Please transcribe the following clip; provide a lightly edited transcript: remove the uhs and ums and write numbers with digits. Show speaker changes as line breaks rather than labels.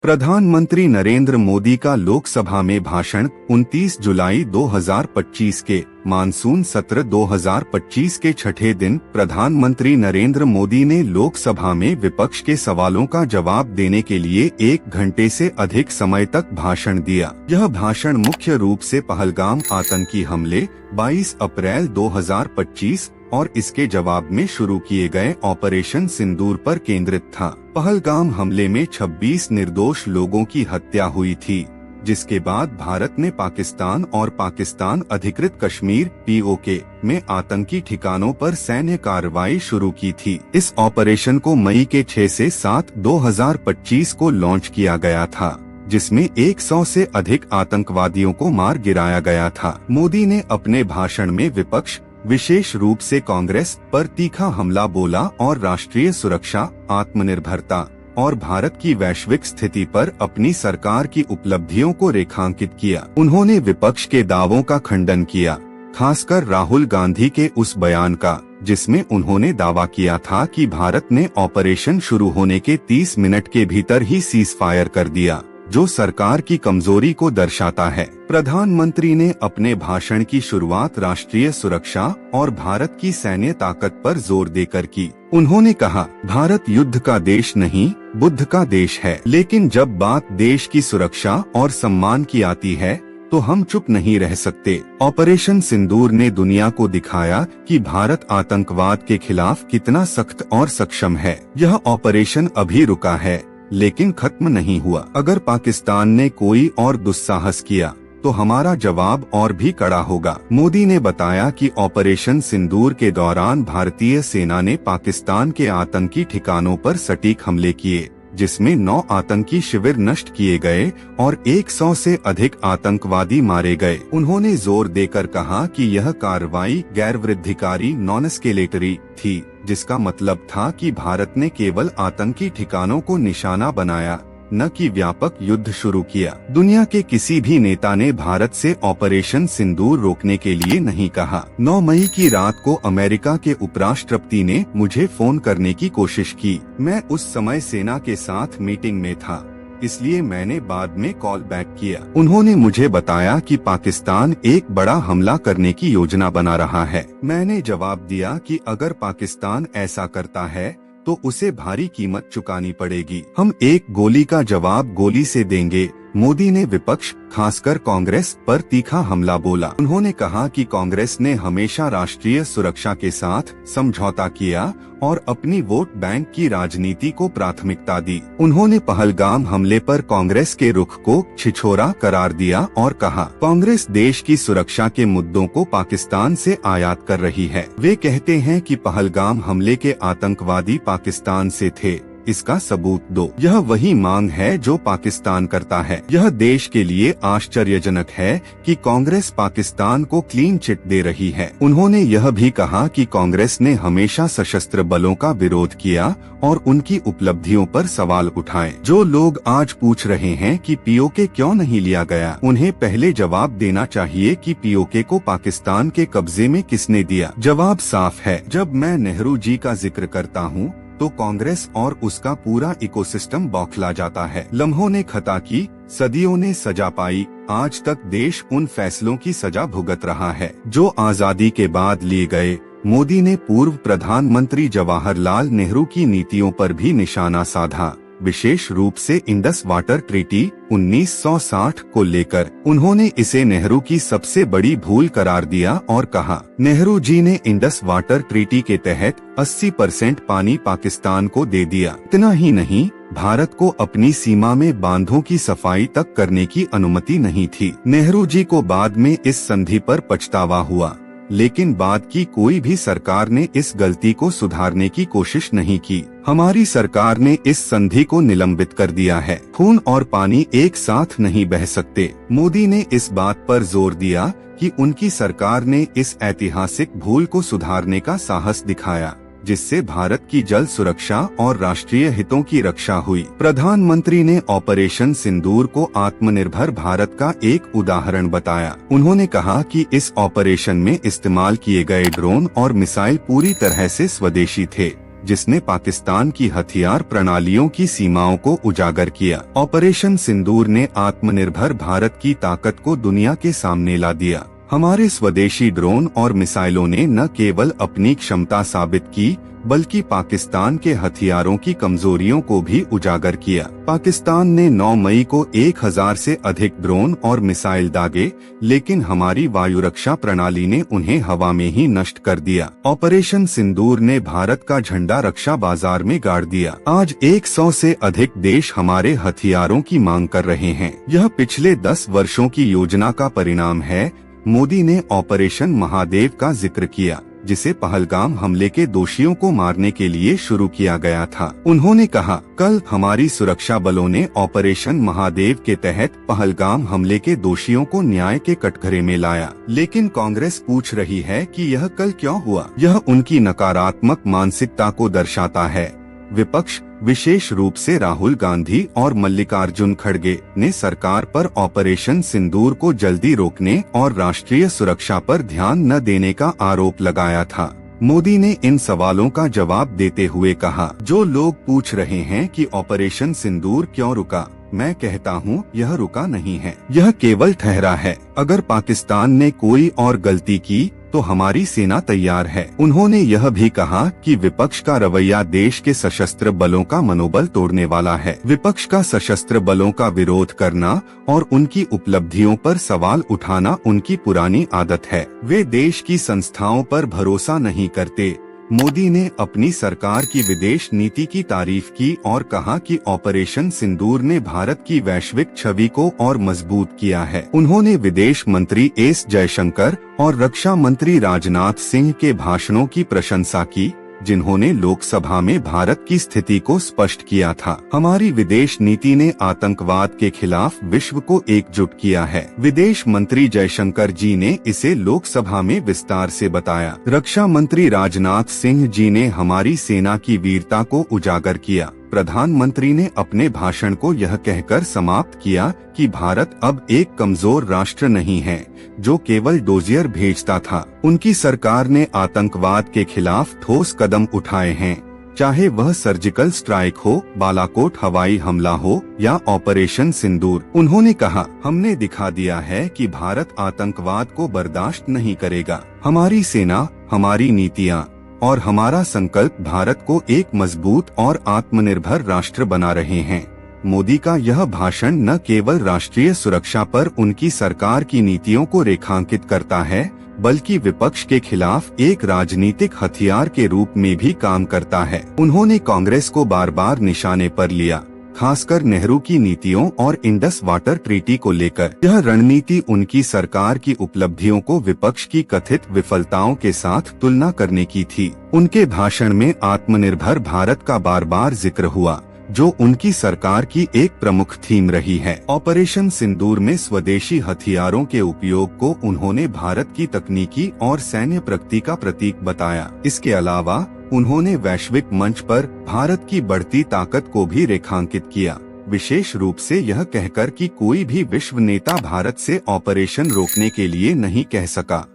प्रधानमंत्री नरेंद्र मोदी का लोकसभा में भाषण 29 जुलाई 2025 के मानसून सत्र 2025 के छठे दिन प्रधानमंत्री नरेंद्र मोदी ने लोकसभा में विपक्ष के सवालों का जवाब देने के लिए 1 घंटे से अधिक समय तक भाषण दिया। यह भाषण मुख्य रूप से पहलगाम आतंकी हमले 22 अप्रैल 2025 और इसके जवाब में शुरू किए गए ऑपरेशन सिंदूर पर केंद्रित था। पहलगाम हमले में 26 निर्दोष लोगों की हत्या हुई थी, जिसके बाद भारत ने पाकिस्तान और पाकिस्तान अधिकृत कश्मीर (POK) में आतंकी ठिकानों पर सैन्य कार्रवाई शुरू की थी। इस ऑपरेशन को मई के 6 से 7, 2025 को लॉन्च किया गया था, जिसमें 100 से अधिक आतंकवादियों को मार गिराया गया था। मोदी ने अपने भाषण में विपक्ष, विशेष रूप से कांग्रेस पर तीखा हमला बोला और राष्ट्रीय सुरक्षा, आत्मनिर्भरता और भारत की वैश्विक स्थिति पर अपनी सरकार की उपलब्धियों को रेखांकित किया। उन्होंने विपक्ष के दावों का खंडन किया, खासकर राहुल गांधी के उस बयान का जिसमें उन्होंने दावा किया था कि भारत ने ऑपरेशन शुरू होने के 30 मिनट के भीतर ही सीज फायर कर दिया, जो सरकार की कमजोरी को दर्शाता है। प्रधानमंत्री ने अपने भाषण की शुरुआत राष्ट्रीय सुरक्षा और भारत की सैन्य ताकत पर जोर देकर की। उन्होंने कहा, भारत युद्ध का देश नहीं, बुद्ध का देश है। लेकिन जब बात देश की सुरक्षा और सम्मान की आती है तो हम चुप नहीं रह सकते। ऑपरेशन सिंदूर ने दुनिया को दिखाया कि भारत आतंकवाद के खिलाफ कितना सख्त और सक्षम है। यह ऑपरेशन अभी रुका है, लेकिन खत्म नहीं हुआ। अगर पाकिस्तान ने कोई और दुस्साहस किया तो हमारा जवाब और भी कड़ा होगा। मोदी ने बताया कि ऑपरेशन सिंदूर के दौरान भारतीय सेना ने पाकिस्तान के आतंकी ठिकानों पर सटीक हमले किए, जिसमें 9 आतंकी शिविर नष्ट किए गए और 100 से अधिक आतंकवादी मारे गए। उन्होंने जोर देकर कहा कि यह कार्रवाई गैर वृद्धिकारी नॉन एस्केलेटरी थी, जिसका मतलब था कि भारत ने केवल आतंकी ठिकानों को निशाना बनाया, न कि व्यापक युद्ध शुरू किया। दुनिया के किसी भी नेता ने भारत से ऑपरेशन सिंदूर रोकने के लिए नहीं कहा। 9 मई की रात को अमेरिका के उपराष्ट्रपति ने मुझे फोन करने की कोशिश की। मैं उस समय सेना के साथ मीटिंग में था, इसलिए मैंने बाद में कॉल बैक किया। उन्होंने मुझे बताया कि पाकिस्तान एक बड़ा हमला करने की योजना बना रहा है। मैंने जवाब दिया कि अगर पाकिस्तान ऐसा करता है तो उसे भारी कीमत चुकानी पड़ेगी। हम एक गोली का जवाब गोली से देंगे। मोदी ने विपक्ष, खासकर कांग्रेस पर तीखा हमला बोला। उन्होंने कहा कि कांग्रेस ने हमेशा राष्ट्रीय सुरक्षा के साथ समझौता किया और अपनी वोट बैंक की राजनीति को प्राथमिकता दी। उन्होंने पहलगाम हमले पर कांग्रेस के रुख को छिछोरा करार दिया और कहा, कांग्रेस देश की सुरक्षा के मुद्दों को पाकिस्तान से आयात कर रही है। वे कहते हैं कि पहलगाम हमले के आतंकवादी पाकिस्तान से थे, इसका सबूत दो। यह वही मांग है जो पाकिस्तान करता है। यह देश के लिए आश्चर्यजनक है कि कांग्रेस पाकिस्तान को क्लीन चिट दे रही है। उन्होंने यह भी कहा कि कांग्रेस ने हमेशा सशस्त्र बलों का विरोध किया और उनकी उपलब्धियों पर सवाल उठाए। जो लोग आज पूछ रहे हैं कि POK क्यों नहीं लिया गया, उन्हें पहले जवाब देना चाहिए कि POK को पाकिस्तान के कब्जे में किसने दिया। जवाब साफ है। जब मैं नेहरू जी का जिक्र करता हूँ तो कांग्रेस और उसका पूरा इकोसिस्टम बौखला जाता है। लम्हों ने खता की, सदियों ने सजा पाई, आज तक देश उन फैसलों की सजा भुगत रहा है जो आजादी के बाद लिए गए। मोदी ने पूर्व प्रधानमंत्री जवाहरलाल नेहरू की नीतियों पर भी निशाना साधा, विशेष रूप से इंडस वाटर ट्रीटी 1960 को लेकर। उन्होंने इसे नेहरू की सबसे बड़ी भूल करार दिया और कहा, नेहरू जी ने इंडस वाटर ट्रीटी के तहत 80% पानी पाकिस्तान को दे दिया। इतना ही नहीं, भारत को अपनी सीमा में बांधों की सफाई तक करने की अनुमति नहीं थी। नेहरू जी को बाद में इस संधि पर पछतावा हुआ, लेकिन बाद की कोई भी सरकार ने इस गलती को सुधारने की कोशिश नहीं की। हमारी सरकार ने इस संधि को निलंबित कर दिया है। खून और पानी एक साथ नहीं बह सकते। मोदी ने इस बात पर जोर दिया कि उनकी सरकार ने इस ऐतिहासिक भूल को सुधारने का साहस दिखाया, जिससे भारत की जल सुरक्षा और राष्ट्रीय हितों की रक्षा हुई। प्रधानमंत्री ने ऑपरेशन सिंदूर को आत्मनिर्भर भारत का एक उदाहरण बताया। उन्होंने कहा कि इस ऑपरेशन में इस्तेमाल किए गए ड्रोन और मिसाइल पूरी तरह से स्वदेशी थे। जिसने पाकिस्तान की हथियार प्रणालियों की सीमाओं को उजागर किया। ऑपरेशन सिंदूर ने आत्मनिर्भर भारत की ताकत को दुनिया के सामने ला दिया। हमारे स्वदेशी ड्रोन और मिसाइलों ने न केवल अपनी क्षमता साबित की, बल्कि पाकिस्तान के हथियारों की कमजोरियों को भी उजागर किया। पाकिस्तान ने 9 मई को 1000 से अधिक ड्रोन और मिसाइल दागे, लेकिन हमारी वायुरक्षा प्रणाली ने उन्हें हवा में ही नष्ट कर दिया। ऑपरेशन सिंदूर ने भारत का झंडा रक्षा बाजार में गाड़ दिया। आज 100 से अधिक देश हमारे हथियारों की मांग कर रहे हैं। यह पिछले 10 वर्षों की योजना का परिणाम है। मोदी ने ऑपरेशन महादेव का जिक्र किया, जिसे पहलगाम हमले के दोषियों को मारने के लिए शुरू किया गया था। उन्होंने कहा, कल हमारी सुरक्षा बलों ने ऑपरेशन महादेव के तहत पहलगाम हमले के दोषियों को न्याय के कटघरे में लाया। लेकिन कांग्रेस पूछ रही है कि यह कल क्यों हुआ। यह उनकी नकारात्मक मानसिकता को दर्शाता है। विपक्ष, विशेष रूप से राहुल गांधी और मल्लिकार्जुन खड़गे, ने सरकार पर ऑपरेशन सिंदूर को जल्दी रोकने और राष्ट्रीय सुरक्षा पर ध्यान न देने का आरोप लगाया था। मोदी ने इन सवालों का जवाब देते हुए कहा, जो लोग पूछ रहे हैं कि ऑपरेशन सिंदूर क्यों रुका, मैं कहता हूँ यह रुका नहीं है, यह केवल ठहरा है। अगर पाकिस्तान ने कोई और गलती की तो हमारी सेना तैयार है। उन्होंने यह भी कहा कि विपक्ष का रवैया देश के सशस्त्र बलों का मनोबल तोड़ने वाला है। विपक्ष का सशस्त्र बलों का विरोध करना और उनकी उपलब्धियों पर सवाल उठाना उनकी पुरानी आदत है। वे देश की संस्थाओं पर भरोसा नहीं करते। मोदी ने अपनी सरकार की विदेश नीति की तारीफ की और कहा कि ऑपरेशन सिंदूर ने भारत की वैश्विक छवि को और मजबूत किया है। उन्होंने विदेश मंत्री एस जयशंकर और रक्षा मंत्री राजनाथ सिंह के भाषणों की प्रशंसा की, जिन्होंने लोकसभा में भारत की स्थिति को स्पष्ट किया था। हमारी विदेश नीति ने आतंकवाद के खिलाफ विश्व को एकजुट किया है। विदेश मंत्री जयशंकर जी ने इसे लोकसभा में विस्तार से बताया। रक्षा मंत्री राजनाथ सिंह जी ने हमारी सेना की वीरता को उजागर किया। प्रधानमंत्री ने अपने भाषण को यह कहकर समाप्त किया कि भारत अब एक कमजोर राष्ट्र नहीं है जो केवल डोजियर भेजता था। उनकी सरकार ने आतंकवाद के खिलाफ ठोस कदम उठाए हैं, चाहे वह सर्जिकल स्ट्राइक हो, बालाकोट हवाई हमला हो या ऑपरेशन सिंदूर। उन्होंने कहा, हमने दिखा दिया है कि भारत आतंकवाद को बर्दाश्त नहीं करेगा। हमारी सेना, हमारी नीतियाँ और हमारा संकल्प भारत को एक मजबूत और आत्मनिर्भर राष्ट्र बना रहे हैं। मोदी का यह भाषण न केवल राष्ट्रीय सुरक्षा पर उनकी सरकार की नीतियों को रेखांकित करता है, बल्कि विपक्ष के खिलाफ एक राजनीतिक हथियार के रूप में भी काम करता है। उन्होंने कांग्रेस को बार बार निशाने पर लिया, खासकर नेहरू की नीतियों और इंडस वाटर ट्रीटी को लेकर। यह रणनीति उनकी सरकार की उपलब्धियों को विपक्ष की कथित विफलताओं के साथ तुलना करने की थी। उनके भाषण में आत्मनिर्भर भारत का बार बार जिक्र हुआ, जो उनकी सरकार की एक प्रमुख थीम रही है। ऑपरेशन सिंदूर में स्वदेशी हथियारों के उपयोग को उन्होंने भारत की तकनीकी और सैन्य प्रगति का प्रतीक बताया। इसके अलावा उन्होंने वैश्विक मंच पर भारत की बढ़ती ताकत को भी रेखांकित किया, विशेष रूप से यह कहकर कि कोई भी विश्व नेता भारत से ऑपरेशन रोकने के लिए नहीं कह सका।